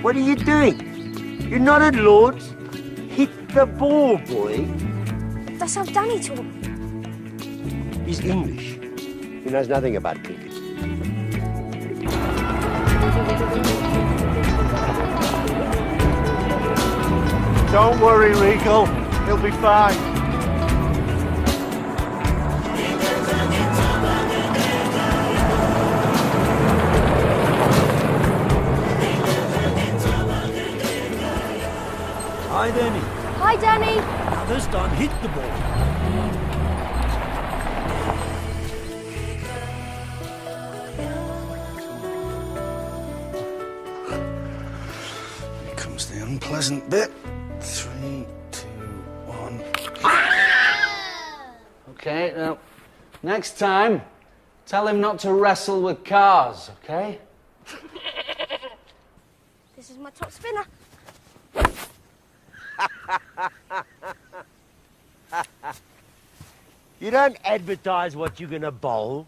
What are you doing? You're not at Lord's. Hit the ball, boy. That's how Danny talks. He's English. He knows nothing about cricket. Don't worry, Regal. He'll be fine. Hi, Danny. Hi, Danny. Now this time, hit the ball. Here comes the unpleasant bit. 3, 2, 1. Okay, now, next time, tell him not to wrestle with cars, okay? This is my top spinner. You don't advertise what you're going to bowl.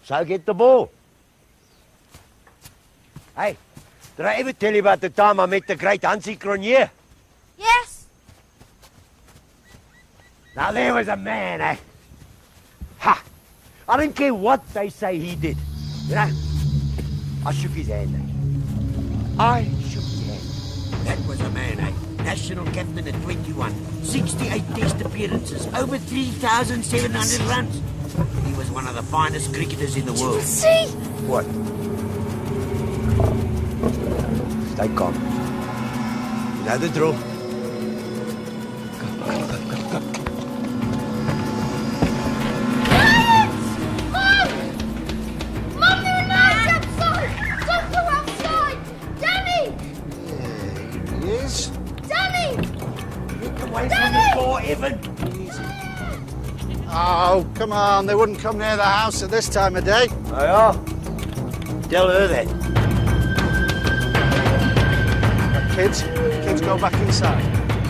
So get the ball. Hey, did I ever tell you about the time I met the great Hansie Cronje? Yes. Now there was a man, eh? Ha! I don't care what they say he did. You know, I shook his hand, eh? I shook his hand. That was a man, eh? National captain at 21. 68 test appearances. Over 3,700 runs. He was one of the finest cricketers in the world. See? What? Stay calm. You know the drill. Go. Mum, there are knives outside! Don't go outside! Danny! There he is. Danny! Get away from the door, Evan. Oh, come on. They wouldn't come near the house at this time of day. Oh, yeah? Tell her that. Kids, go back inside.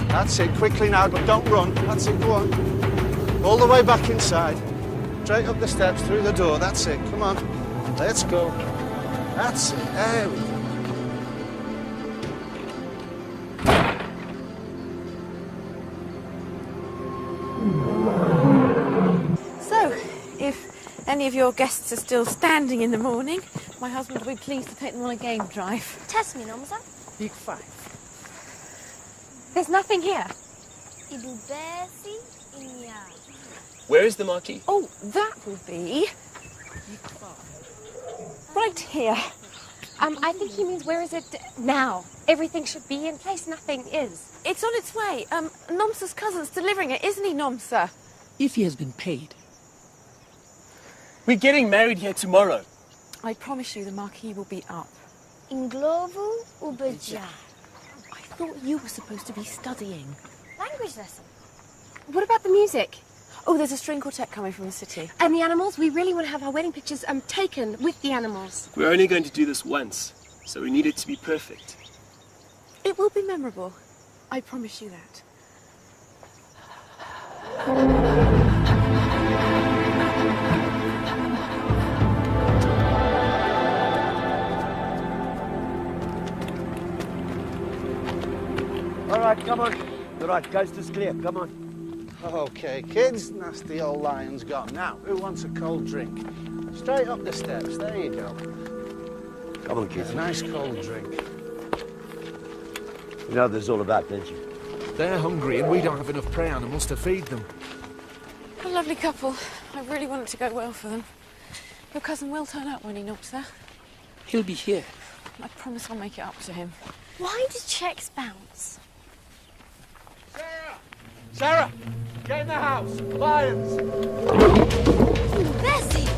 That's it. Quickly now, but don't run. That's it. Go on. All the way back inside. Straight up the steps, through the door. That's it. Come on. Let's go. That's it. There we go. So, if any of your guests are still standing in the morning, my husband will be pleased to take them on a game drive. Test me, Nomza. Big 5. There's nothing here. Where is the marquee? Oh, that will be right here. I think he means where is it now? Everything should be in place. Nothing is. It's on its way. Nomsa's cousin's delivering it, isn't he, Nomsa? If he has been paid. We're getting married here tomorrow. I promise you the marquee will be up. In glovo ubeja. I thought you were supposed to be studying. Language lesson. What about the music? Oh, there's a string quartet coming from the city. And the animals? We really want to have our wedding pictures taken with the animals. We're only going to do this once, so we need it to be perfect. It will be memorable. I promise you that. All right, come on. All right, coast is clear. Come on. Okay, kids, nasty old lion's gone. Now, who wants a cold drink? Straight up the steps, there you go. Come on, kids. A nice cold drink. You know what this is all about, don't you? They're hungry and we don't have enough prey animals to feed them. A lovely couple. I really want it to go well for them. Your cousin will turn up when he knocks there. He'll be here. I promise I'll make it up to him. Why do checks bounce? Sarah! Get in the house! Lions! Bessie!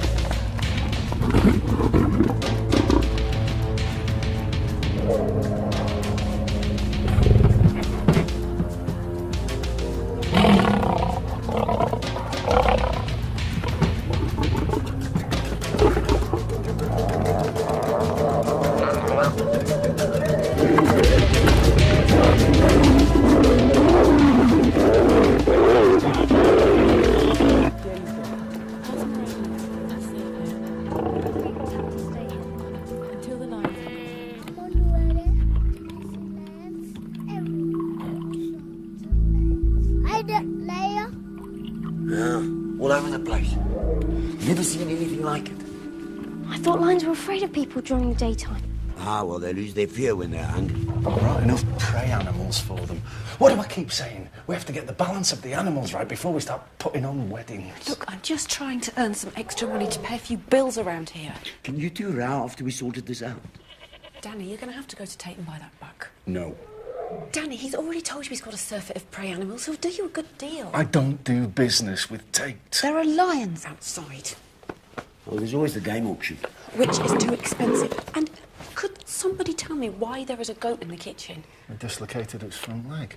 Never seen anything like it. I thought lions were afraid of people during the daytime. Ah, well, they lose their fear when they're hungry. There aren't enough prey animals for them. What do I keep saying? We have to get the balance of the animals right before we start putting on weddings. Look, I'm just trying to earn some extra money to pay a few bills around here. Can you two row after we sorted this out? Danny, you're going to have to go to Tate and buy that buck. No. Danny, he's already told you he's got a surfeit of prey animals. He'll do you a good deal. I don't do business with Tate. There are lions outside. Well, there's always the game auction. Which is too expensive. And could somebody tell me why there is a goat in the kitchen? It dislocated its front leg.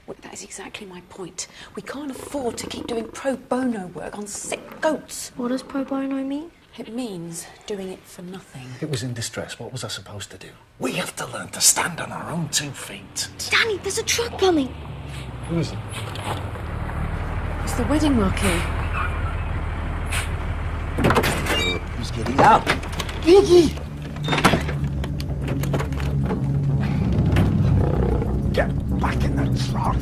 Well, that is exactly my point. We can't afford to keep doing pro bono work on sick goats. What does pro bono mean? It means doing it for nothing. It was in distress. What was I supposed to do? We have to learn to stand on our own 2 feet. Danny, there's a truck coming. Who is it? It's the wedding marquee. Who's getting out? Iggy! Get back in the truck.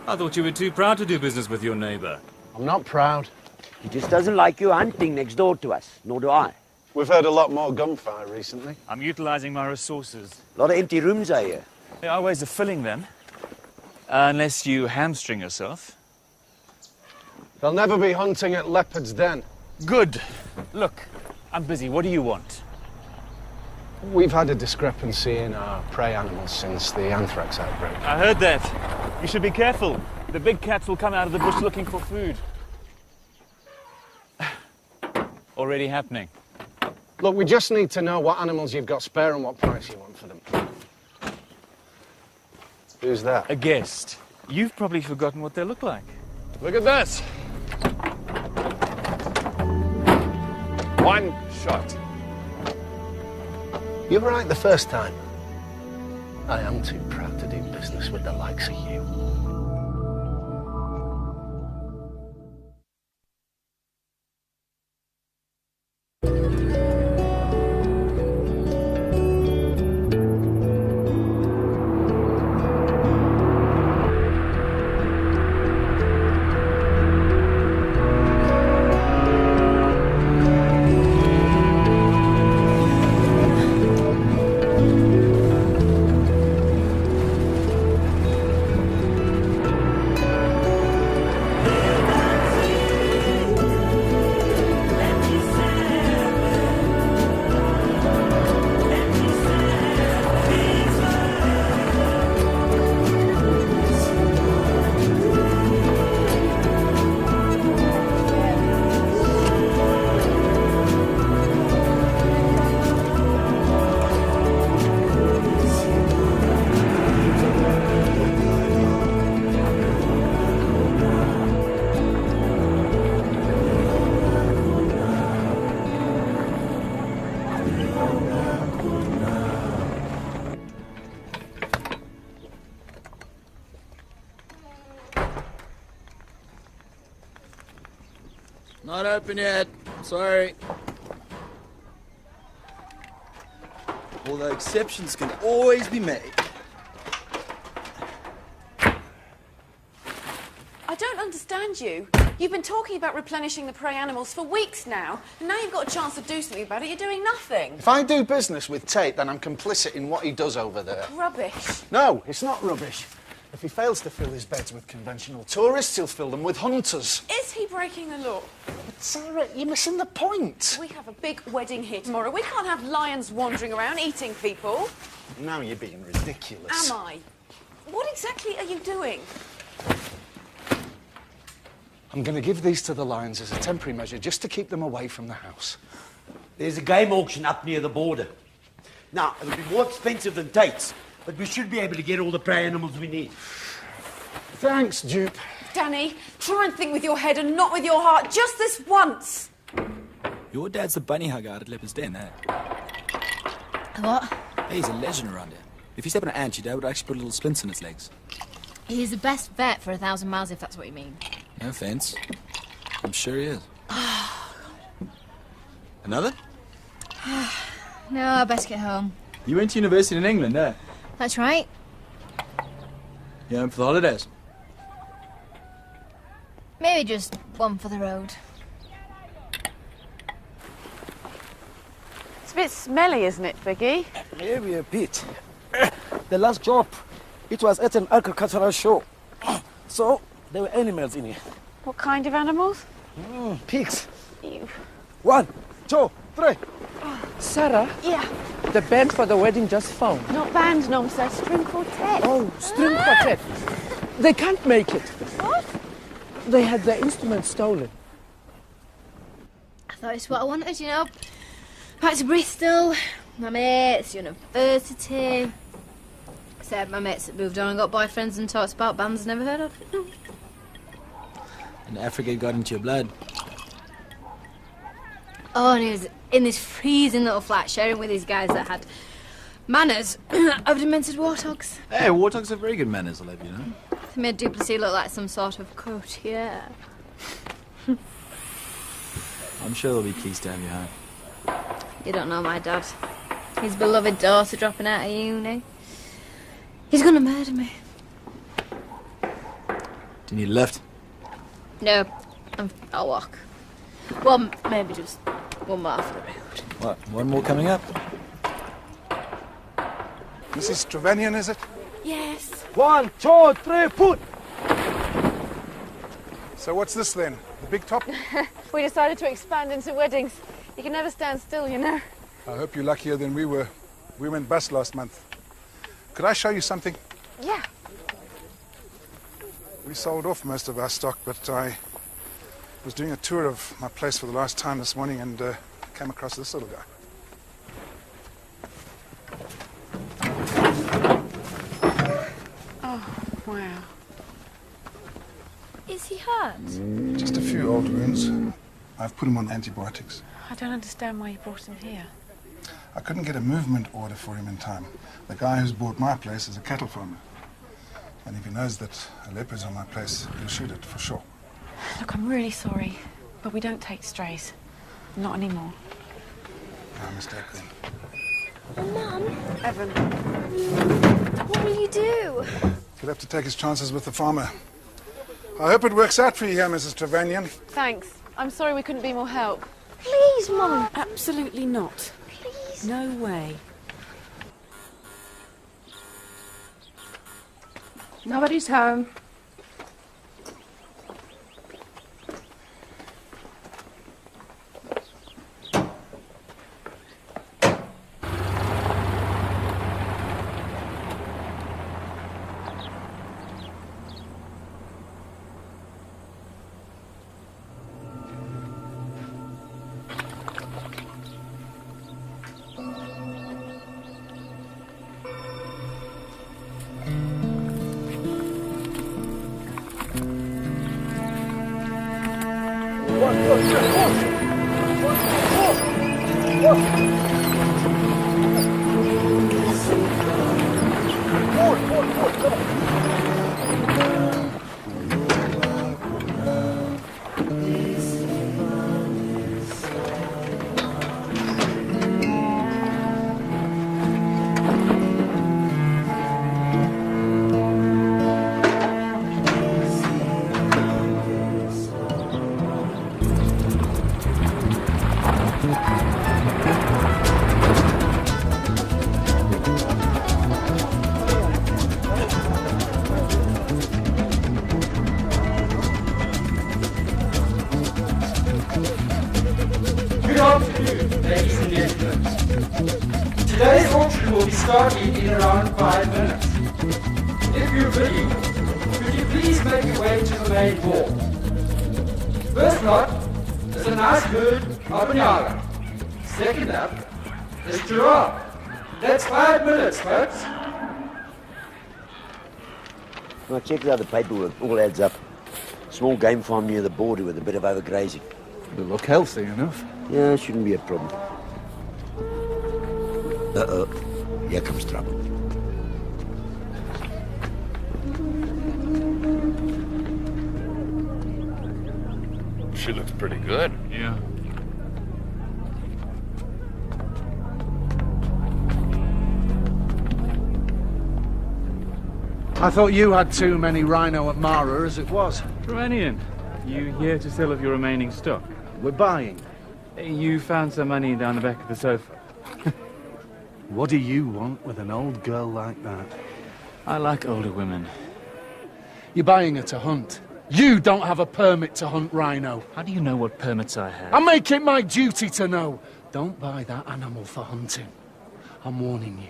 I thought you were too proud to do business with your neighbour. I'm not proud. He just doesn't like you hunting next door to us, nor do I. We've heard a lot more gunfire recently. I'm utilising my resources. A lot of empty rooms out here. There are ways of filling them. Unless you hamstring yourself. They'll never be hunting at Leopard's Den. Good. Look, I'm busy. What do you want? We've had a discrepancy in our prey animals since the anthrax outbreak. I heard that. You should be careful. The big cats will come out of the bush looking for food. Already happening. Look, we just need to know what animals you've got spare and what price you want for them. Who's that? A guest. You've probably forgotten what they look like. Look at this. One shot. You were right the first time. I am too proud to do business with the likes of you. Not open yet. Sorry. Although exceptions can always be made. I don't understand you. You've been talking about replenishing the prey animals for weeks now, and now you've got a chance to do something about it. You're doing nothing. If I do business with Tate, then I'm complicit in what he does over there. Rubbish. No, it's not rubbish. If he fails to fill his beds with conventional tourists, he'll fill them with hunters. Is he breaking the law? But Sarah, you're missing the point. We have a big wedding here tomorrow. We can't have lions wandering around eating people. Now you're being ridiculous. Am I? What exactly are you doing? I'm going to give these to the lions as a temporary measure just to keep them away from the house. There's a game auction up near the border. Now, it'll be more expensive than Tate's, but we should be able to get all the prey animals we need. Thanks, Dupe. Danny. Try and think with your head and not with your heart, just this once. Your dad's the bunny hugger out at Leopard's Den, eh? What? Hey, he's a legend around here. If you step on an ant, your dad would actually put little splints in its legs. He's the best vet for 1,000 miles, if that's what you mean. No offense. I'm sure he is. Another? No, I best get home. You went to university in England, eh? That's right. You home for the holidays? Maybe just one for the road. It's a bit smelly, isn't it, Biggie? Maybe a bit. The last job, it was at an agricultural show. So, there were animals in here. What kind of animals? Pigs. Ew. 1, 2, 3. Sarah? Yeah. The band for the wedding just phoned. Not band, Nom, sir. String quartet. Oh, string quartet. They can't make it. What? They had their instruments stolen. I thought it's what I wanted, you know. Back to Bristol, my mates, university. Except my mates that moved on and got boyfriends and talks about bands never heard of. And Africa got into your blood. Oh, and he was in this freezing little flat sharing with these guys that had manners of demented warthogs. Hey, warthogs have very good manners, I'll have you know. They made Duplessis look like some sort of courtier. I'm sure they'll be pleased to have you home. You don't know my dad. His beloved daughter dropping out of uni. He's gonna murder me. Do you need a lift? No, I'll walk. Well, maybe just one more for the road. What, one more coming up? Mrs. Trevanion, is it? Yes. 1, 2, 3, put! So what's this then? The big top? We decided to expand into weddings. You can never stand still, you know. I hope you're luckier than we were. We went bust last month. Could I show you something? Yeah. We sold off most of our stock, but I was doing a tour of my place for the last time this morning and came across this little guy. Oh, wow. Is he hurt? Just a few old wounds. I've put him on antibiotics. I don't understand why you brought him here. I couldn't get a movement order for him in time. The guy who's bought my place is a cattle farmer. And if he knows that a leopard's on my place, he'll shoot it for sure. Look, I'm really sorry, but we don't take strays. Not anymore. No mistake then. Mum, Evan. what will you do? He'll have to take his chances with the farmer. I hope it works out for you here, Mrs. Trevanion. Thanks. I'm sorry we couldn't be more help. Please, Mum. Absolutely not. Please. No way. Nobody's home. Today's auction will be starting in around 5 minutes. If you're bidding, could you please make your way to the main hall? First lot is a nice bird of Banyaga. Second up is giraffe. That's 5 minutes, folks. Well, check out the paperwork. All adds up. Small game farm near the border with a bit of overgrazing. They look healthy enough. Yeah, shouldn't be a problem. Uh-oh. Here comes trouble. She looks pretty good. Yeah. I thought you had too many rhino at Mara as it was. Romanian, you here to sell off your remaining stock? We're buying. You found some money down the back of the sofa. What do you want with an old girl like that? I like older women. You're buying her to hunt. You don't have a permit to hunt rhino. How do you know what permits I have? I make it my duty to know. Don't buy that animal for hunting. I'm warning you.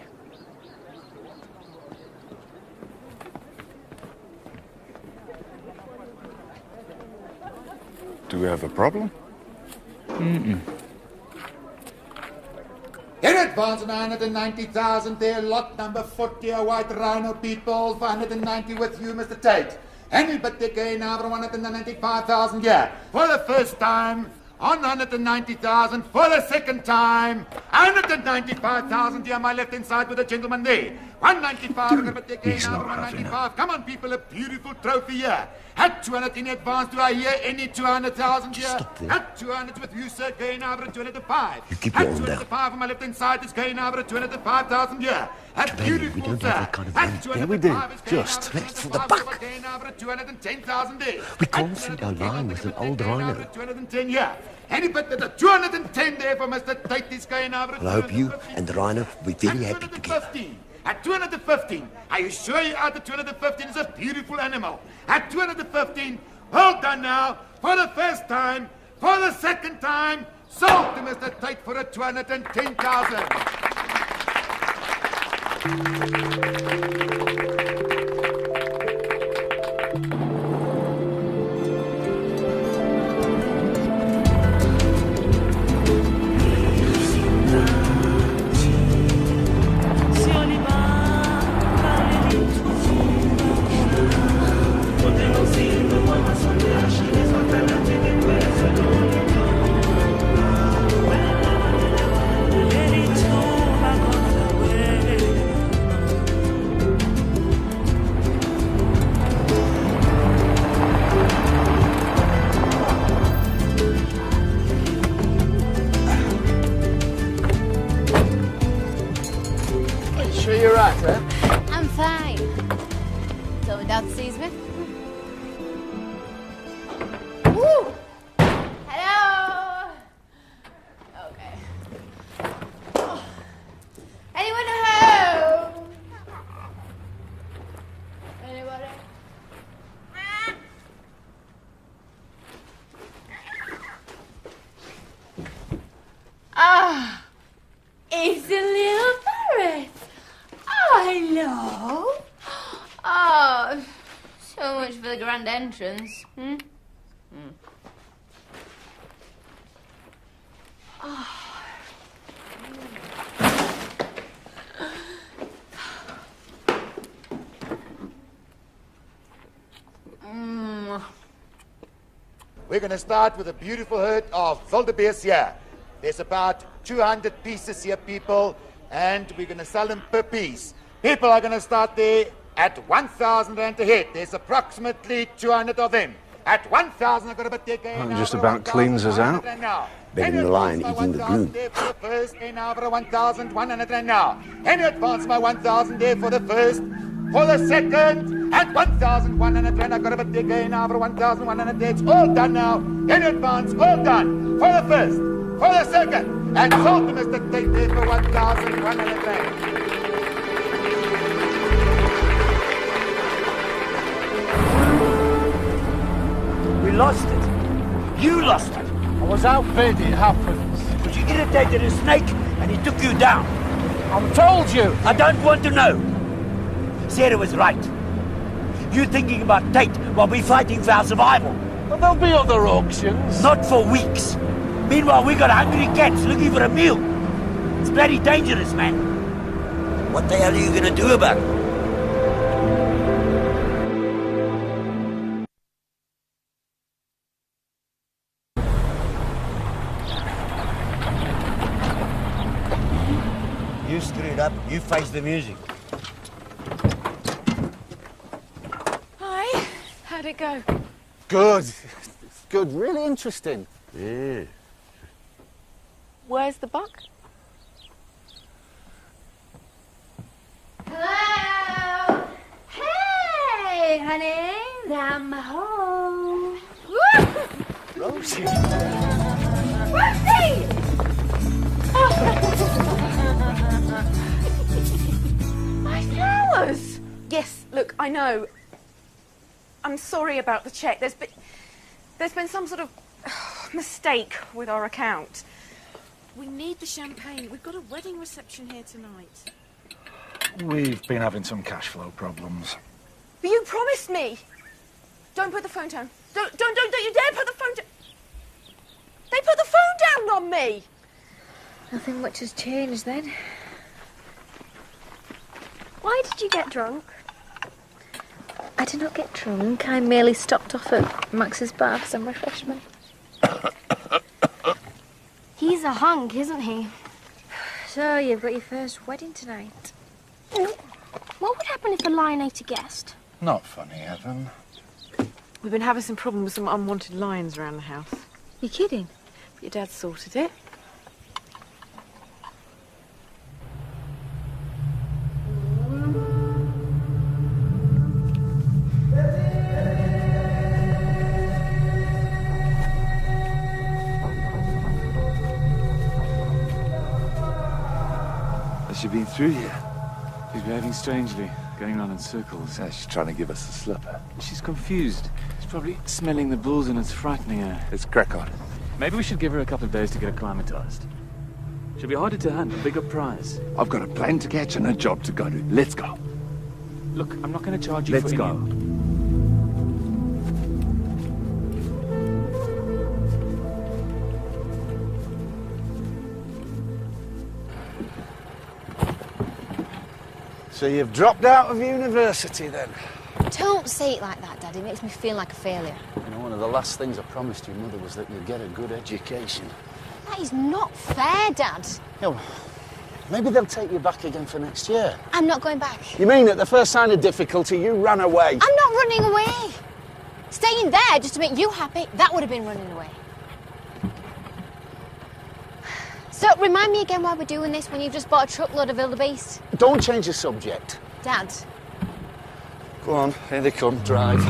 Do we have a problem? Mm-mm. In advance, 990,000 there, lot number 40, a white rhino people, 490 with you, Mr. Tate. Anybody gain over 195,000, yeah. For the first time, on 190,000, for the second time, 195,000 here, my left-hand side with the gentleman there. 195, everybody gain over 195. Come on, people, a beautiful trophy here. At 200 in advance, do I hear any 200,000 here? At 200 with you, sir, gain over 205. You keep your arm down. 205 on my left-hand side is gain over 205,000 here. At beautiful, we don't sir. have that kind of money. Yeah, we do. Just for the buck. 210,000 there. We can't feed our line with an old rhino. 210, yeah. Anybody that the 210 there for Mr. Tate is going over. Well, I hope you and the rhino will be very happy together. At 215, are you sure you are the 215 is a beautiful animal? At 215, well done now, for the first time, for the second time, sold to Mr. Tate for a 210,000. You're right, eh? I'm fine. So without sees me? Woo! Hello! Okay. Oh. Anyone home? Anybody? Ah! It's a little parrot. Oh, hello. Oh, so much for the grand entrance. Hmm? Oh. We're going to start with a beautiful herd of wildebeest here. There's about 200 pieces here, people, and we're going to sell them per piece. People are going to start there at 1,000 rand a head. There's approximately 200 of them. At 1,000, I've got a bit Just about cleans us out. Better than the lion eating the glue. For the first, and now for 1,100 rand now. Any advance my 1,000 there for the first, for the second, at 1,100 rand. I've got a bit again now for 1,100 there. It's all done now. Any advance, all done. For the first, for the second, and sold to Mr. Tate there for 1,100 rand. We lost it. You lost it. I was outbid, it happens. Because you irritated a snake and he took you down. I told you. I don't want to know. Sarah was right. You thinking about Tate while we're fighting for our survival. Well, there'll be other auctions. Not for weeks. Meanwhile, we got hungry cats looking for a meal. It's bloody dangerous, man. What the hell are you going to do about it? up. You face the music. Hi. How'd it go? Good. Good. Really interesting. Yeah. Where's the buck? Hello? Hey, honey, I'm home. Rosie. Rosie! My flowers! Yes, look, I know. I'm sorry about the cheque. There's been some sort of mistake with our account. We need the champagne. We've got a wedding reception here tonight. We've been having some cash flow problems. But you promised me. Don't put the phone down. Don't you dare put the phone down. They put the phone down on me. Nothing much has changed then. Why did you get drunk? I did not get drunk. I merely stopped off at Max's bar for some refreshment. He's a hunk, isn't he? So you've got your first wedding tonight. What would happen if a lion ate a guest? Not funny, Evan. We've been having some problems with some unwanted lions around the house. You kidding? But your dad sorted it. Has she been through here? She's behaving strangely, going around in circles. Yeah, she's trying to give us a slipper. She's confused. She's probably smelling the bulls and it's frightening her. Let's crack on. Maybe we should give her a couple of days to get acclimatized. She'll be harder to hunt, a bigger prize. I've got a plane to catch and a job to go to. Let's go. Look, I'm not going to charge you Let's for go. So you've dropped out of university then? Don't say it like that, Dad. It makes me feel like a failure. You know, one of the last things I promised your mother was that you'd get a good education. That is not fair, Dad. Yeah, well, maybe they'll take you back again for next year. I'm not going back. You mean at the first sign of difficulty, you ran away? I'm not running away. Staying there just to make you happy, that would have been running away. So, remind me again why we're doing this when you've just bought a truckload of wildebeest. Don't change the subject. Dad. Go on, here they come, drive.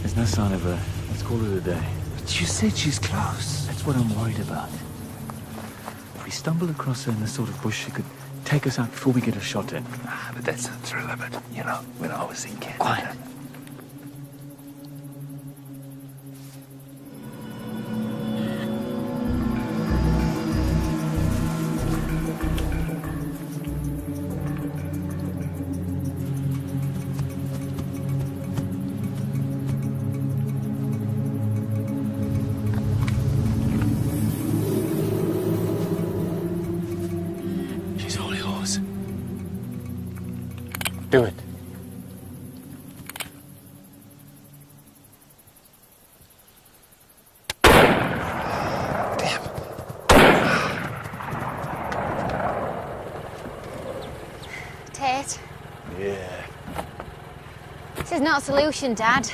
There's no sign of her. Let's call it a day. But you said she's close. That's what I'm worried about. If we stumble across her in the sort of bush, she could take us out before we get a shot in. But that's the thrill of it. You know, when I was in Canada. Quiet. She's all yours. Do it. Tate, Yeah. this is not a solution, Dad.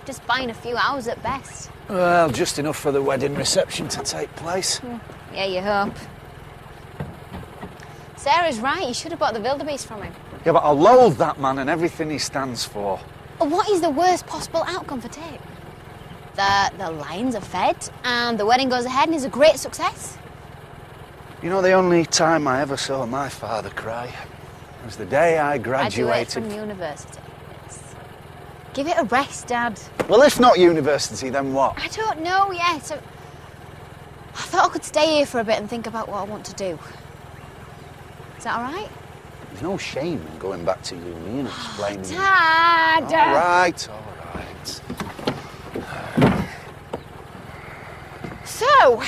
Just buying a few hours at best. Well, just enough for the wedding reception to take place. Yeah, you hope. Sarah's right. You should have bought the wildebeest from him. Yeah, but I loathe that man and everything he stands for. What is the worst possible outcome for Tate? The lions are fed, and the wedding goes ahead and is a great success. You know, the only time I ever saw my father cry was the day I graduated. From university. Yes. Give it a rest, Dad. Well, if not university, then what? I don't know yet. I thought I could stay here for a bit and think about what I want to do. Is that all right? There's no shame in going back to uni and explaining. Dad! All right, all right. So,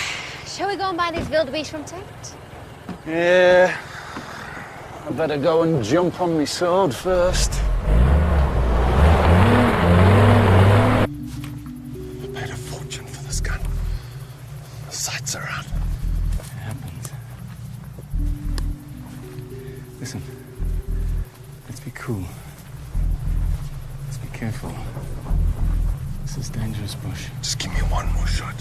shall we go and buy these wildebeest from Tate? Yeah. I better go and jump on my sword first. I paid a Listen. Let's be cool. Let's be careful. This is dangerous bush. Just give me one more shot.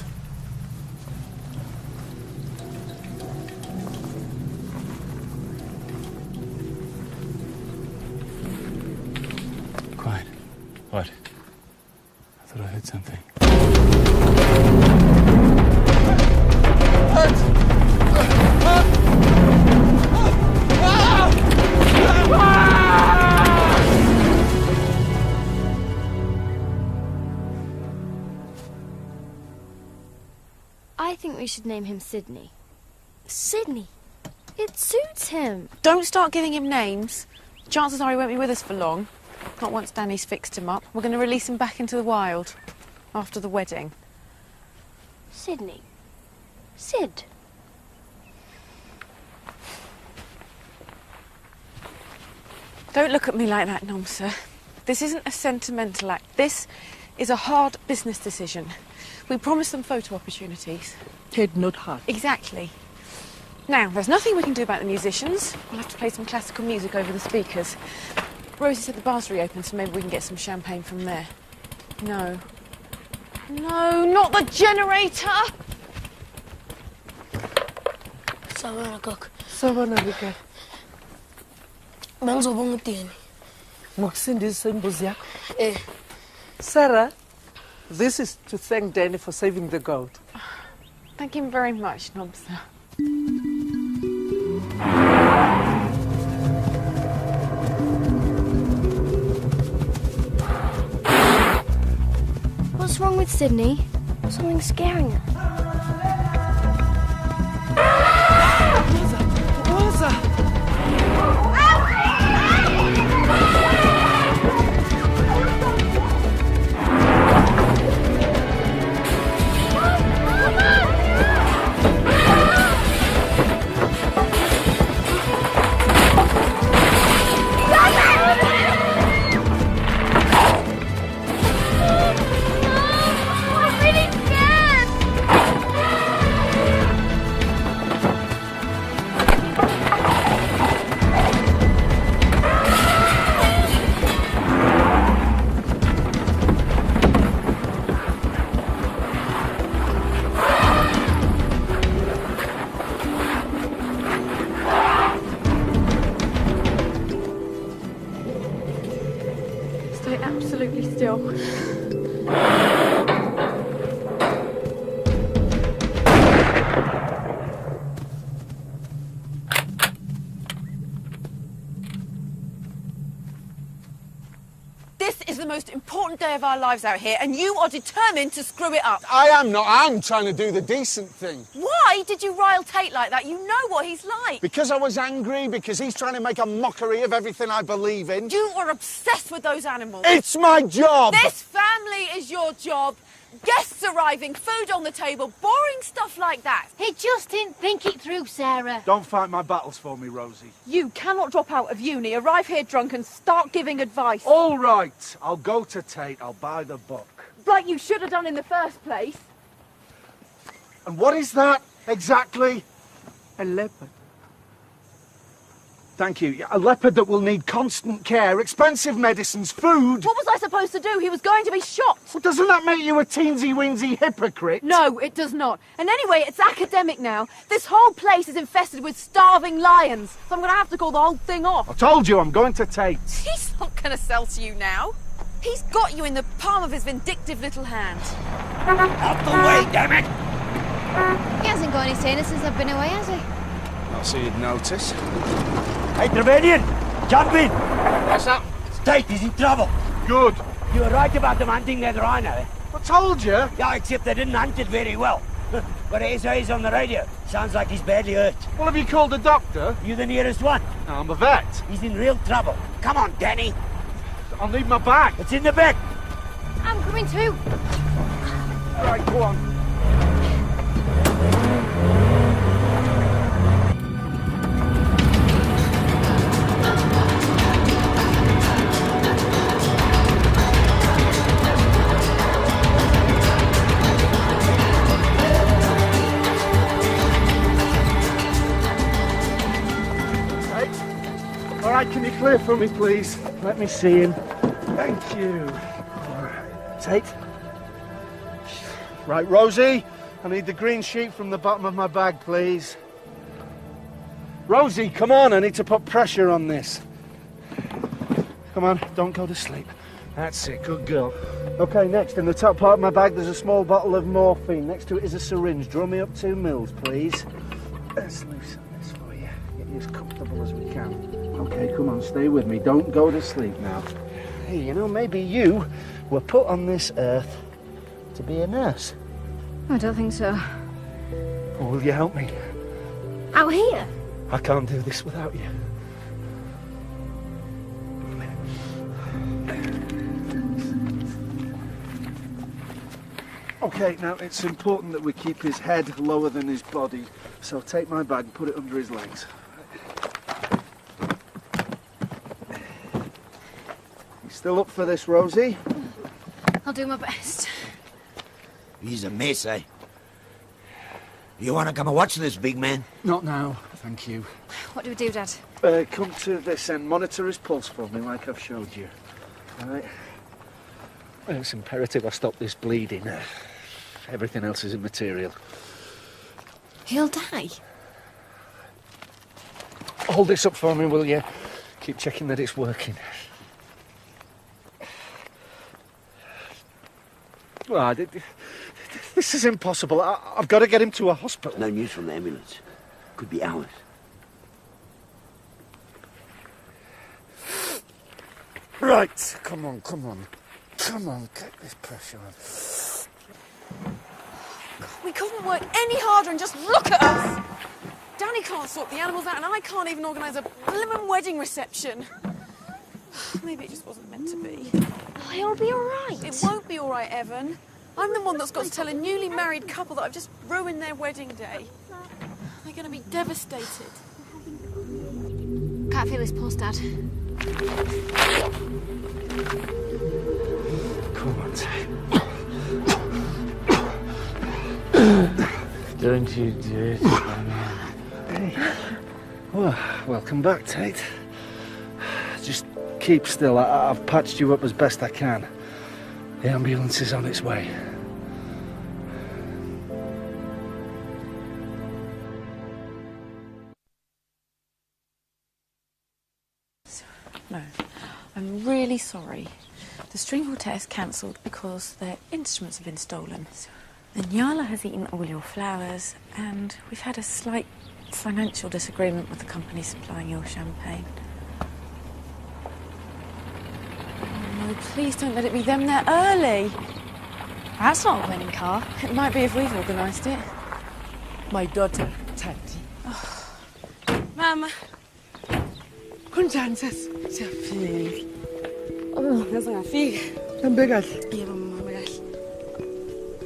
Quiet. What? I thought I heard something. I think we should name him Sydney. Sydney? It suits him. Don't start giving him names. Chances are he won't be with us for long. Not once Danny's fixed him up. We're going to release him back into the wild after the wedding. Sydney. Sid. Don't look at me like that, Nomsa. This isn't a sentimental act. This is a hard business decision. We promised them photo opportunities. Head, not heart. Exactly. Now, there's nothing we can do about the musicians. We'll have to play some classical music over the speakers. Rosie said the bar's reopened, so maybe we can get some champagne from there. No. No, not the generator! Sabar nakak. Sabar nakak. Bang zobong ngerti ni. Maksindisa imbuzi yakho. Eh. Sarah, this is to thank Danny for saving the goat. Thank him very much, Nomsa. What's wrong with Sydney? Something's scaring her. Stay absolutely still. This is the most important day of our lives out here, and you are determined to screw it up. I am not. I'm trying to do the decent thing. Why did you rile Tate like that? You know what he's like. Because I was angry, because he's trying to make a mockery of everything I believe in. You are obsessed with those animals. It's my job! This family is your job. Guests arriving, food on the table, boring stuff like that. He just didn't think it through, Sarah. Don't fight my battles for me, Rosie. You cannot drop out of uni, arrive here drunk and start giving advice. All right, I'll go to Tate. I'll buy the book. Like you should have done in the first place. And what is that, exactly? A leopard. Thank you. A leopard that will need constant care, expensive medicines, food. What was I supposed to do? He was going to be shot. Well, doesn't that make you a teensy-weensy hypocrite? No, it does not. And anyway, it's academic now. This whole place is infested with starving lions. So I'm going to have to call the whole thing off. I told you, I'm going to Tate. He's not going to sell to you now. He's got you in the palm of his vindictive little hand. Out the way, damn it! He hasn't got any sailors since I've been away, has he? Not so you'd notice. Hey, Trevanian, jump in. What's up? Tate is in trouble. Good. You were right about them hunting that rhino, eh? I told you. Yeah, except they didn't hunt it very well. Got SOS on the radio. Sounds like he's badly hurt. Well, have you called a doctor? You the nearest one? No, I'm a vet. He's in real trouble. Come on, Danny. I'll need my bag. It's in the back. I'm coming too. Right, go on. Right, can you clear for me, please? Let me see him. Thank you. Tate. Right, Rosie, I need the green sheet from the bottom of my bag, please. Rosie, come on, I need to put pressure on this. Come on, don't go to sleep. That's it, good girl. Okay, next, in the top part of my bag, there's a small bottle of morphine. Next to it is a syringe. Draw me up 2 mils, please. Let's loosen this for you. Get you as comfortable as we can. Okay, come on, stay with me. Don't go to sleep now. Hey, you know, maybe you were put on this earth to be a nurse. I don't think so. Or will you help me? Out here? I can't do this without you. Okay, now it's important that we keep his head lower than his body, so take my bag and put it under his legs. You still up for this, Rosie? I'll do my best. He's a mess, eh? You want to come and watch this, big man? Not now, thank you. What do we do, Dad? Come to this end, monitor his pulse for me like I've showed you. All right? It's imperative I stop this bleeding. Everything else is immaterial. He'll die? Hold this up for me, will you? Keep checking that it's working. Oh, this is impossible. I've got to get him to a hospital. No news from the ambulance. Could be hours. Right, come on, come on. Come on, get this pressure on. We couldn't work any harder and just look at us. Danny can't sort the animals out and I can't even organise a blimmin' wedding reception. Maybe it just wasn't meant to be. Oh, it'll be all right. It won't be all right, Evan. I'm the one that's got to tell a newly married couple that I've just ruined their wedding day. They're going to be devastated. Can't feel his pulse, Dad. Come on, Tate. Don't you do it, my man. Hey. Well, welcome back, Tate. Just keep still. I've patched you up as best I can. The ambulance is on its way. No, I'm really sorry. The string quartet is cancelled because their instruments have been stolen. The Nyala has eaten all your flowers, and we've had a slight financial disagreement with the company supplying your champagne. Oh, no, please don't let it be them. They're early. That's not a wedding car. It might be if we've organised it. My daughter, Tati. Mama. Kunjanzas. Siyafika. Oh, ngaze ngafika. Hambe kahle. Yebo mama kahle.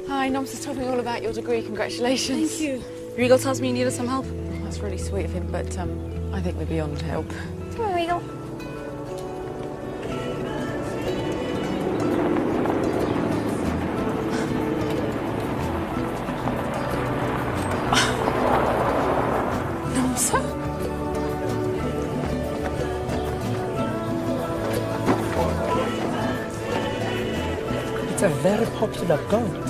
Hi, Noms has told me all about your degree. Congratulations. Thank you. Regal tells me you needed some help. Oh, that's really sweet of him, but I think we're beyond help. Come on, Regal. Noms? It's a very popular goat.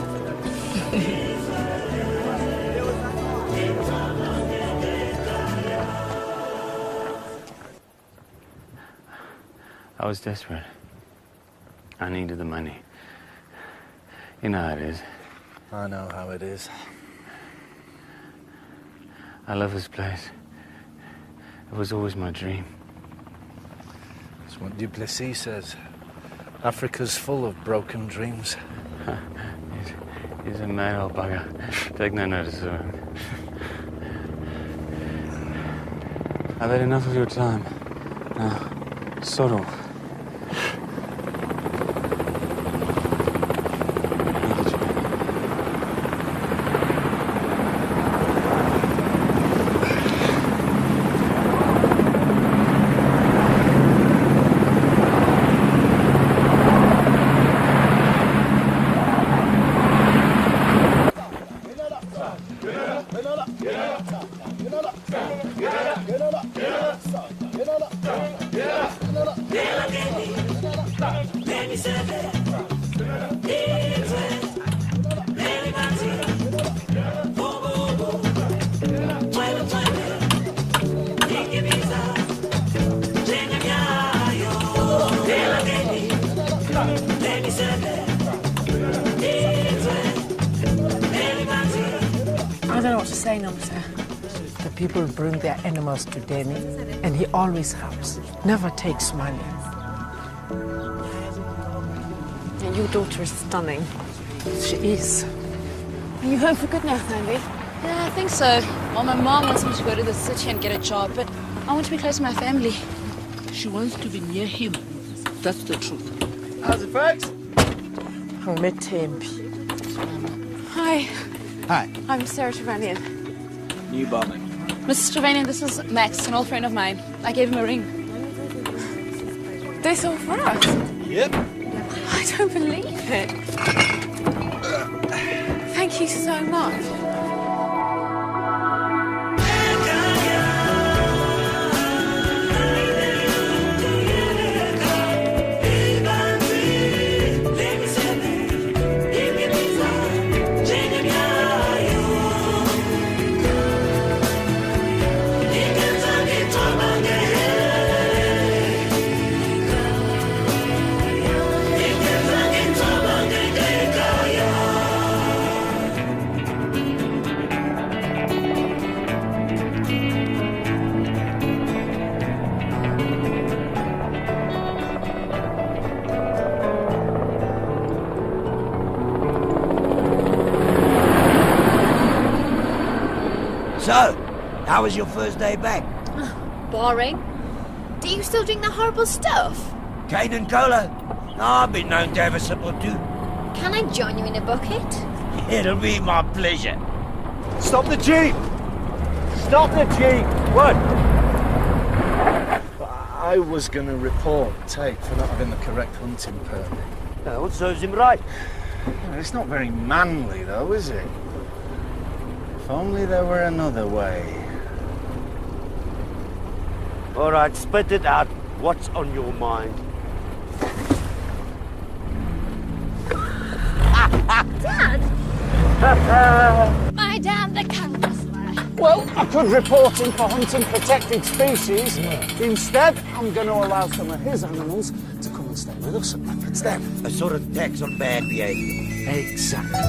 I was desperate. I needed the money. You know how it is. I know how it is. I love this place. It was always my dream. That's what Duplessis says. Africa's full of broken dreams. He's a mad old bugger. Take no notice of him. I've had enough of your time. Now, sod off. Get up! The people bring their animals to Danny, and he always helps. Never takes money. And your daughter is stunning. She is. Are you home for good now, Sandy? Yeah, I think so. Well, my mom wants me to go to the city and get a job, but I want to be close to my family. She wants to be near him. That's the truth. How's it, folks? I met Tempi. Hi. Hi. I'm Sarah Trevanian. New barman. Mrs. Trevanian, this is Max, an old friend of mine. I gave him a ring. This all for us? Yep. I don't believe it. Thank you so much. So, how was your first day back? Boring. Do you still drink that horrible stuff? Cane and cola? No, I've been known to have a sip or two. Can I join you in a bucket? It'll be my pleasure. Stop the Jeep! Stop the Jeep! What? I was going to report Tate for not having the correct hunting permit. Well, serves him right. It's not very manly, though, is it? If only there were another way. All right, spit it out. What's on your mind? Dad! My dad, the canvas. Well, I could report him for hunting protected species. Instead, I'm going to allow some of his animals to come and stay with us at Leopard's Den. A sort of tax on bad behavior. Exactly.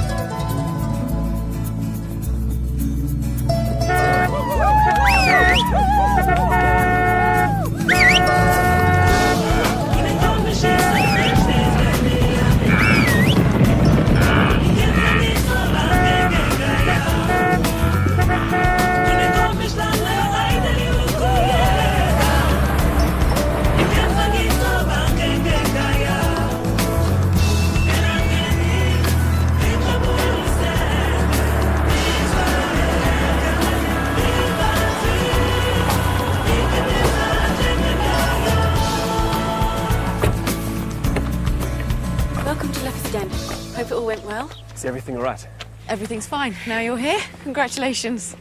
Hope it all went well. Is everything all right? Everything's fine. Now you're here. Congratulations.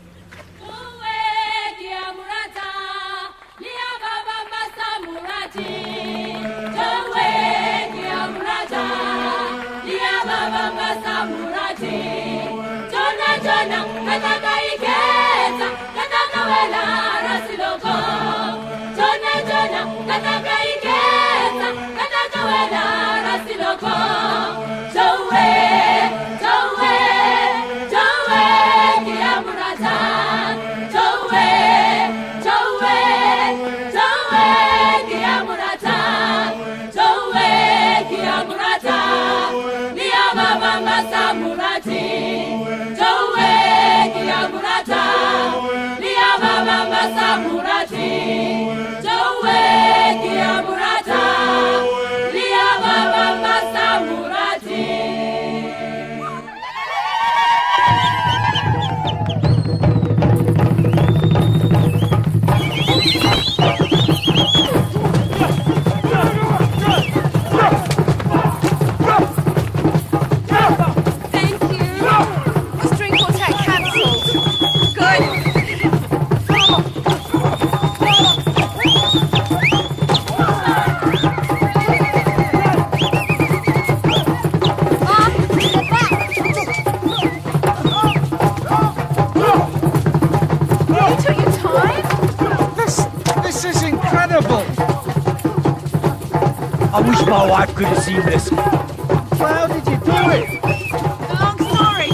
I wish my wife could have seen this. How did you do it? A long story.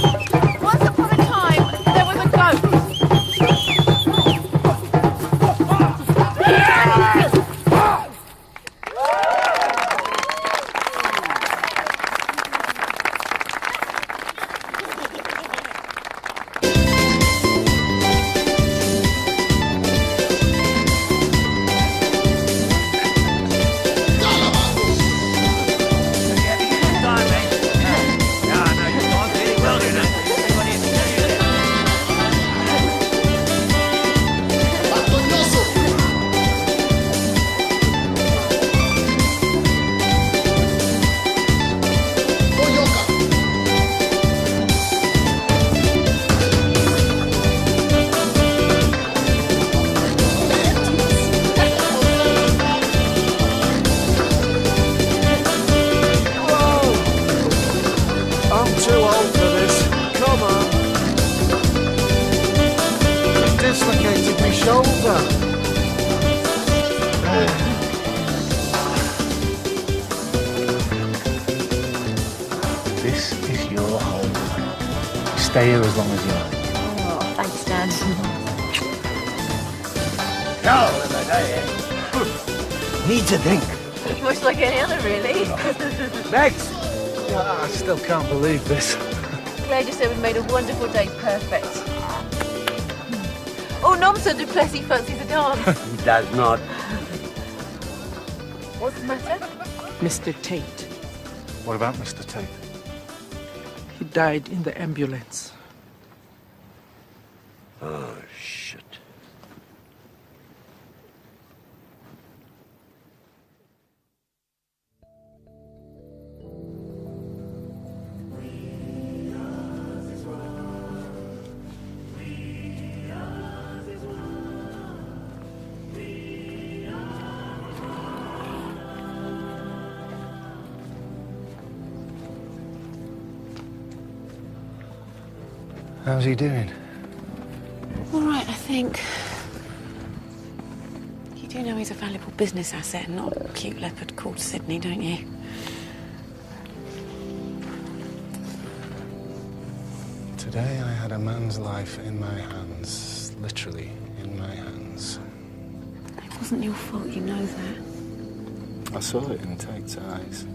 Once upon a time, there was a goat. dislocated my shoulder. This is your home. Stay here as long as you like. Oh, thanks, Dad. Needs a drink. Much like any other, really. Next. I still can't believe this. Claire just said we've made a wonderful day perfect. Oh, Nom said du Plessis fancies a dance. He does not. What's the matter? Mr. Tate. What about Mr. Tate? He died in the ambulance. Oh, shit. How's he doing? All right, I think. You do know he's a valuable business asset and not a cute leopard called Sydney, don't you? Today I had a man's life in my hands. Literally in my hands. It wasn't your fault, you know that. I saw it in Tate's eyes.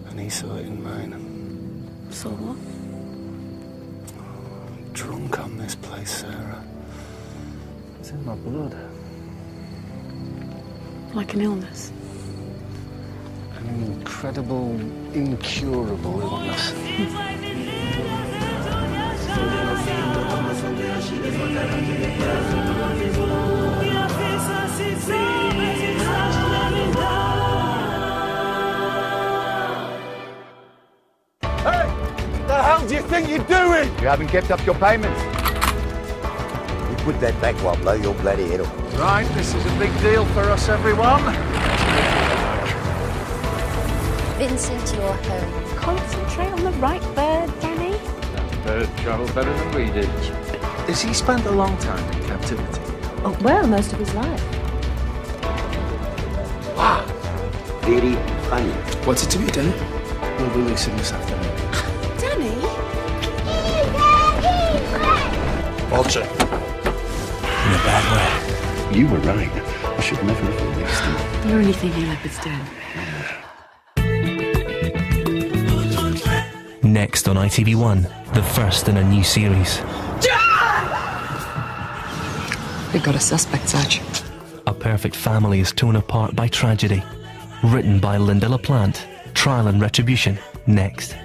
And he saw it in mine. Saw what? Drunk on this place, Sarah. It's in my blood. Like an illness? An incredible, incurable illness. Hey! What the hell do you think you're doing? You haven't kept up your payments. You put that back while I blow your bloody head off. Right, this is a big deal for us, everyone. Vincent, you're home. Concentrate on the right bird, Danny. That bird travelled better than we did. Has he spent a long time in captivity? Oh, well, most of his life. Wow. Very funny. What's it to be, Danny? We'll release him this afternoon. Danny? Vulture. In a bad way. You were right. I should never have released him. You're only thinking leopards, Dan. Next on ITV1, the first in a new series. We got a suspect, Sarge. A perfect family is torn apart by tragedy. Written by Linda LaPlante. Trial and Retribution. Next.